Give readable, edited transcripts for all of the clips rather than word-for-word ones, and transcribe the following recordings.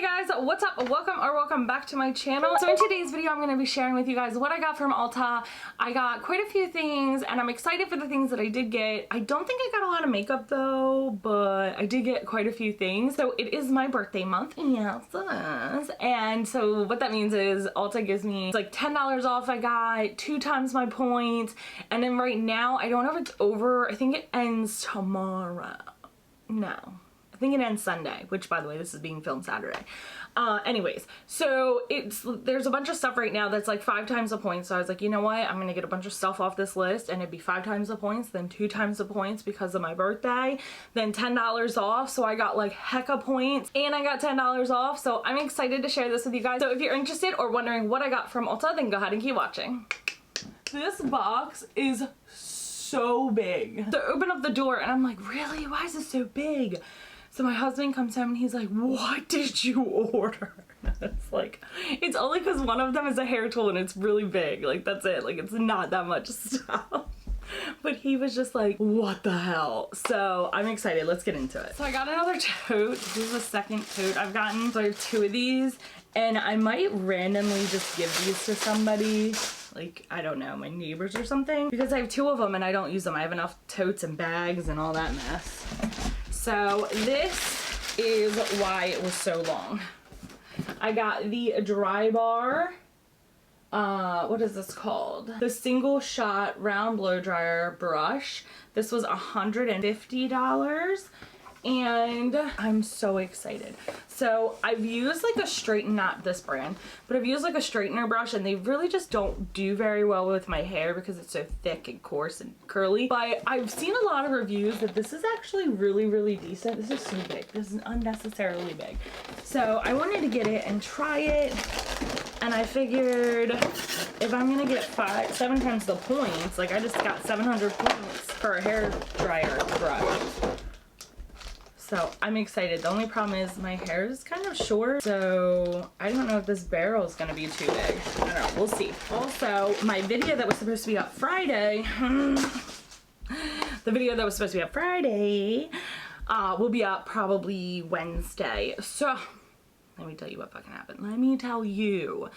guys, what's up? Welcome back to my channel. So in today's video I'm going to be sharing with you guys what I got from Ulta. I got quite a few things and I'm excited for the things that I did get. I don't think I got a lot of makeup though, but I did get quite a few things. So it is my birthday month. Yes, it is. And so what that means is Ulta gives me like $10 off. I got 2 times my points, and then right now I don't know if it's over. I think it ends tomorrow. No, I think it ends Sunday, which by the way, this is being filmed Saturday. Anyways, so there's a bunch of stuff right now that's like 5 times the points. So I was like, you know what? I'm gonna get a bunch of stuff off this list and it'd be 5 times the points, then 2 times the points because of my birthday, then $10 off. So I got like hecka points and I got $10 off. So I'm excited to share this with you guys. So if you're interested or wondering what I got from Ulta, then go ahead and keep watching. This box is so big. So I open up the door and I'm like, really? Why is it so big? So my husband comes home and he's like, what did you order? It's like, it's only because one of them is a hair tool and it's really big. Like, that's it. Like, it's not that much stuff. But he was just like, what the hell? So I'm excited. Let's get into it. So I got another tote. This is the second tote I've gotten. So I have 2 of these and I might randomly just give these to somebody. Like, I don't know, my neighbors or something. Because I have 2 of them and I don't use them. I have enough totes and bags and all that mess. So this is why it was so long. I got the Dry Bar, what is this called? The single shot round blow dryer brush. This was $150 and I'm so excited. So I've used like a not this brand, but I've used like a straightener brush and they really just don't do very well with my hair because it's so thick and coarse and curly. But I've seen a lot of reviews that this is actually really decent. This is so big. This is unnecessarily big. So I wanted to get it and try it. And I figured if I'm gonna get 7 times the points, like I just got 700 points for a hair dryer brush. So I'm excited. The only problem is my hair is kind of short, so I don't know if this barrel is gonna be too big. I don't know, we'll see. Also, my video that was supposed to be up Friday, will be up probably Wednesday. So let me tell you what fucking happened. Let me tell you.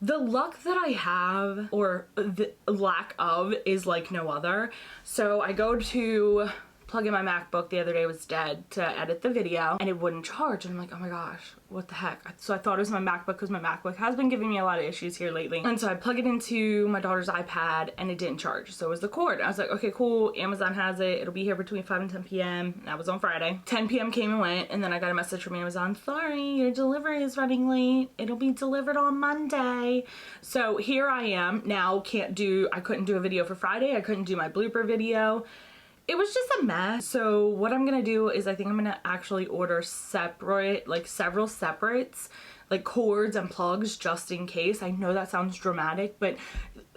The luck that I have, or the lack of, is like no other. So I go to plug in my MacBook. The other day was dead to edit the video and it wouldn't charge. And I'm like, oh my gosh, what the heck? So I thought it was my MacBook because my MacBook has been giving me a lot of issues here lately. And so I plug it into my daughter's iPad and it didn't charge. So it was the cord. I was like, okay, cool. Amazon has it. It'll be here between 5 and 10 p.m. That was on Friday. 10 p.m. came and went. And then I got a message from Amazon. Sorry, your delivery is running late. It'll be delivered on Monday. So here I am now. I couldn't do a video for Friday. I couldn't do my blooper video. It was just a mess. So what I'm gonna do is I think I'm gonna actually order several separates, like cords and plugs just in case. I know that sounds dramatic, but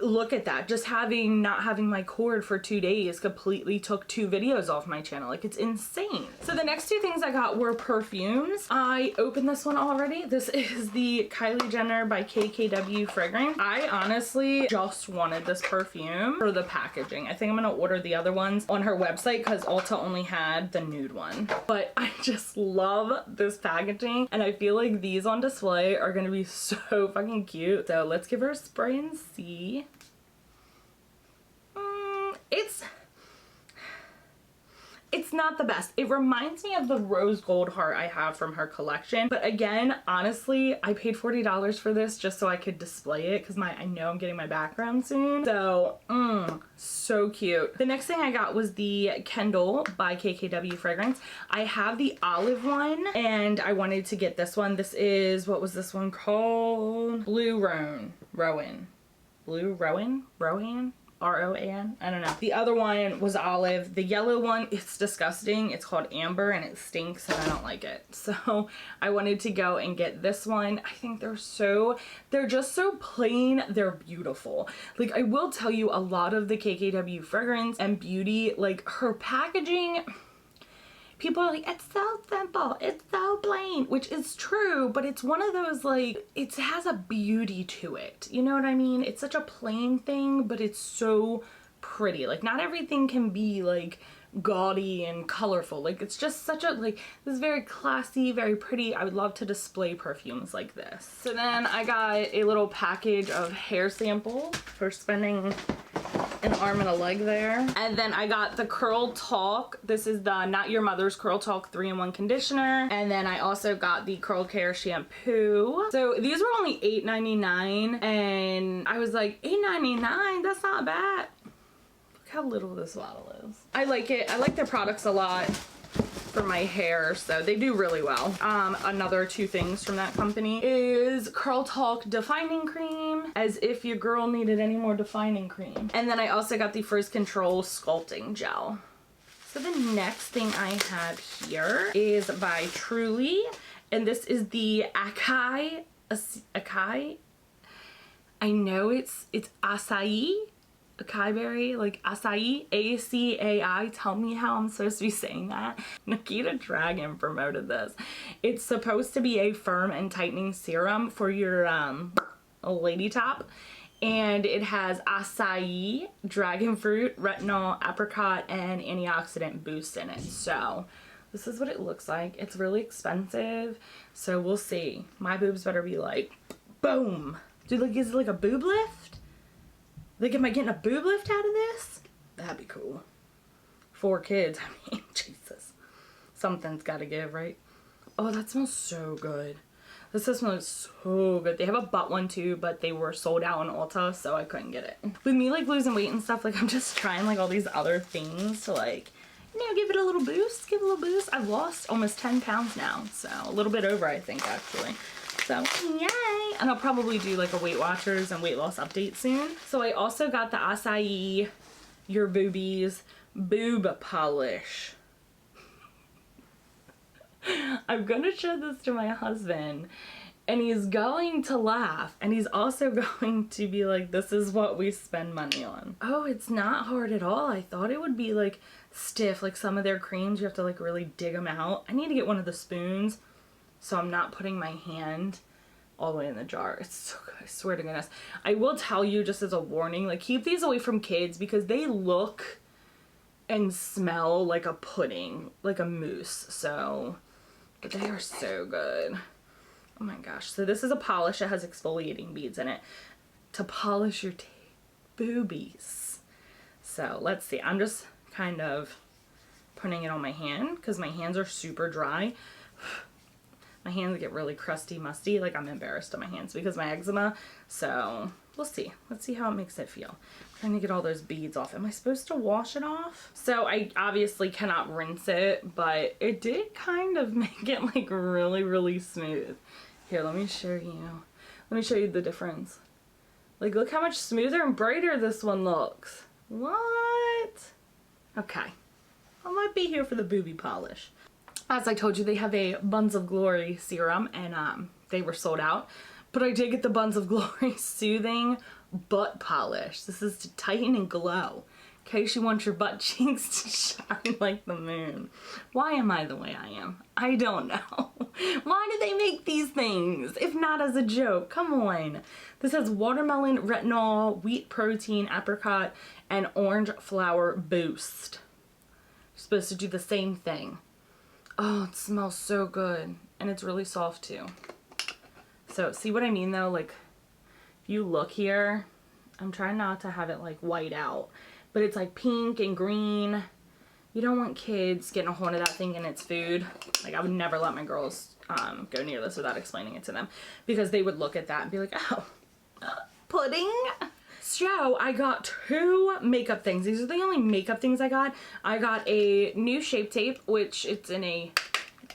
look at that. Just not having my cord for 2 days completely took 2 videos off my channel. Like, it's insane. So the next 2 things I got were perfumes. I opened this one already. This is the Kylie Jenner by KKW fragrance. I honestly just wanted this perfume for the packaging. I think I'm gonna order the other ones on her website because Ulta only had the nude one. But I just love this packaging and I feel like these on display are gonna be so fucking cute. So let's give her a spray and see. It's not the best. It reminds me of the rose gold heart I have from her collection. But again, honestly, I paid $40 for this just so I could display it because I know I'm getting my background soon. So, so cute. The next thing I got was the Kendall by KKW fragrance. I have the olive one and I wanted to get this one. This is, what was this one called? Blue Rowan. Blue Rowan? R-O-A-N? I don't know. The other one was olive. The yellow one, it's disgusting. It's called amber and it stinks and I don't like it. So I wanted to go and get this one. I think they're just so plain. They're beautiful. Like, I will tell you, a lot of the KKW fragrance and beauty, like her packaging, people are like, it's so simple, it's so plain, which is true, but it's one of those, like, it has a beauty to it. You know what I mean? It's such a plain thing, but it's so pretty. Like, not everything can be like gaudy and colorful. Like, it's just such a, like, this is very classy, very pretty. I would love to display perfumes like this. So then I got a little package of hair sample for spending an arm and a leg there. And then I got the Curl Talk. This is the Not Your Mother's Curl Talk 3-in-1 conditioner. And then I also got the Curl Care shampoo. So these were only $8.99 and I was like, $8.99? That's not bad. Look how little this bottle is. I like it. I like their products a lot for my hair, so they do really well. Another 2 things from that company is Curl Talk Defining Cream, as if your girl needed any more defining cream. And then I also got the Frizz Control Sculpting Gel. So the next thing I have here is by Truly, and this is the Acai. I know it's acai. Acai berry, like acai, A-C-A-I. Tell me how I'm supposed to be saying that. Nikita Dragon promoted this. It's supposed to be a firm and tightening serum for your lady top. And it has acai, dragon fruit, retinol, apricot, and antioxidant boost in it. So this is what it looks like. It's really expensive, so we'll see. My boobs better be like, boom. Dude, like, is it like a boob lift? Like, am I getting a boob lift out of this? That'd be cool. 4 kids, I mean, Jesus. Something's gotta give, right? Oh, that smells so good. This smells so good. They have a butt one too, but they were sold out on Ulta, so I couldn't get it. With me, like, losing weight and stuff, like, I'm just trying, like, all these other things to, like, you know, give it a little boost, give it a little boost. I've lost almost 10 pounds now, so a little bit over, I think, actually. So, yay! And I'll probably do like a Weight Watchers and weight loss update soon. So I also got the Acai Your Boobies Boob Polish. I'm gonna show this to my husband and he's going to laugh, and he's also going to be like, this is what we spend money on. Oh, it's not hard at all. I thought it would be like stiff, like some of their creams you have to like really dig them out. I need to get one of the spoons so I'm not putting my hand all the way in the jar. It's so good, I swear to goodness. I will tell you, just as a warning, like, keep these away from kids because they look and smell like a pudding, like a mousse. So, but they are so good. Oh my gosh. So this is a polish that has exfoliating beads in it to polish your boobies. So let's see. I'm just kind of putting it on my hand because my hands are super dry. My hands get really crusty, musty. Like, I'm embarrassed of my hands because of my eczema. So we'll see. Let's see how it makes it feel. I'm trying to get all those beads off. Am I supposed to wash it off? So I obviously cannot rinse it, but it did kind of make it like really, really smooth. Here, let me show you. Let me show you the difference. Like, look how much smoother and brighter this one looks. What? Okay. I might be here for the booby polish. As I told you, they have a Buns of Glory serum, and they were sold out. But I did get the Buns of Glory Soothing Butt Polish. This is to tighten and glow, in case you want your butt cheeks to shine like the moon. Why am I the way I am? I don't know. Why do they make these things, if not as a joke? Come on. This has watermelon, retinol, wheat protein, apricot, and orange flower boost. You're supposed to do the same thing. Oh, it smells so good. And it's really soft too. So, see what I mean though? Like, if you look here, I'm trying not to have it like white out. But it's like pink and green. You don't want kids getting a hold of that thing in its food. Like, I would never let my girls go near this without explaining it to them. Because they would look at that and be like, oh, pudding? So I got 2 makeup things. These are the only makeup things I got. I got a new Shape Tape, which it's in a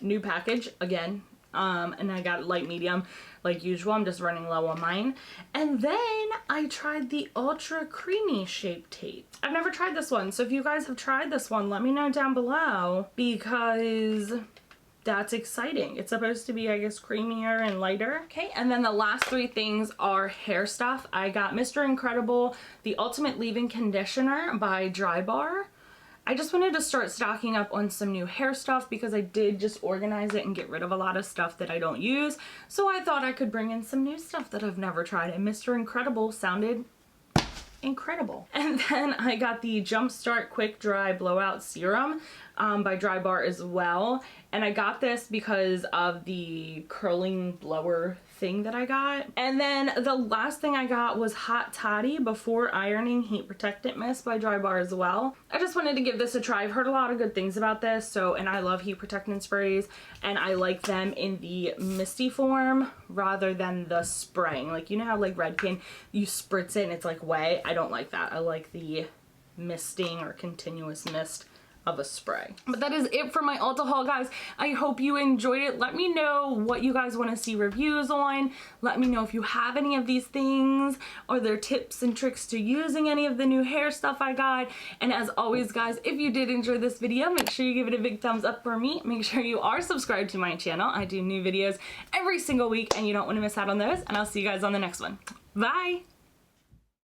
new package again. And I got light medium like usual. I'm just running low on mine. And then I tried the Ultra Creamy Shape Tape. I've never tried this one. So if you guys have tried this one, let me know down below because that's exciting. It's supposed to be, I guess, creamier and lighter. Okay, and then the last 3 things are hair stuff. I got Mr. Incredible, the Ultimate Leave-In Conditioner by Dry Bar. I just wanted to start stocking up on some new hair stuff because I did just organize it and get rid of a lot of stuff that I don't use. So I thought I could bring in some new stuff that I've never tried, and Mr. Incredible sounded incredible. And then I got the Jumpstart Quick Dry Blowout Serum by Dry Bar as well. And I got this because of the curling blower thing that I got. And then the last thing I got was Hot Toddy Before Ironing Heat Protectant Mist by Dry Bar as well. I just wanted to give this a try. I've heard a lot of good things about this, and I love heat protectant sprays, and I like them in the misty form rather than the spraying. Like, you know how like Redken, you spritz it and it's like wet? I don't like that. I like the misting or continuous mist of a spray. But that is it for my Ulta haul, guys. I hope you enjoyed it. Let me know what you guys want to see reviews on. Let me know if you have any of these things. Are there tips and tricks to using any of the new hair stuff I got? And as always, guys, if you did enjoy this video, make sure you give it a big thumbs up for me. Make sure you are subscribed to my channel. I do new videos every single week and you don't want to miss out on those. And I'll see you guys on the next one. Bye!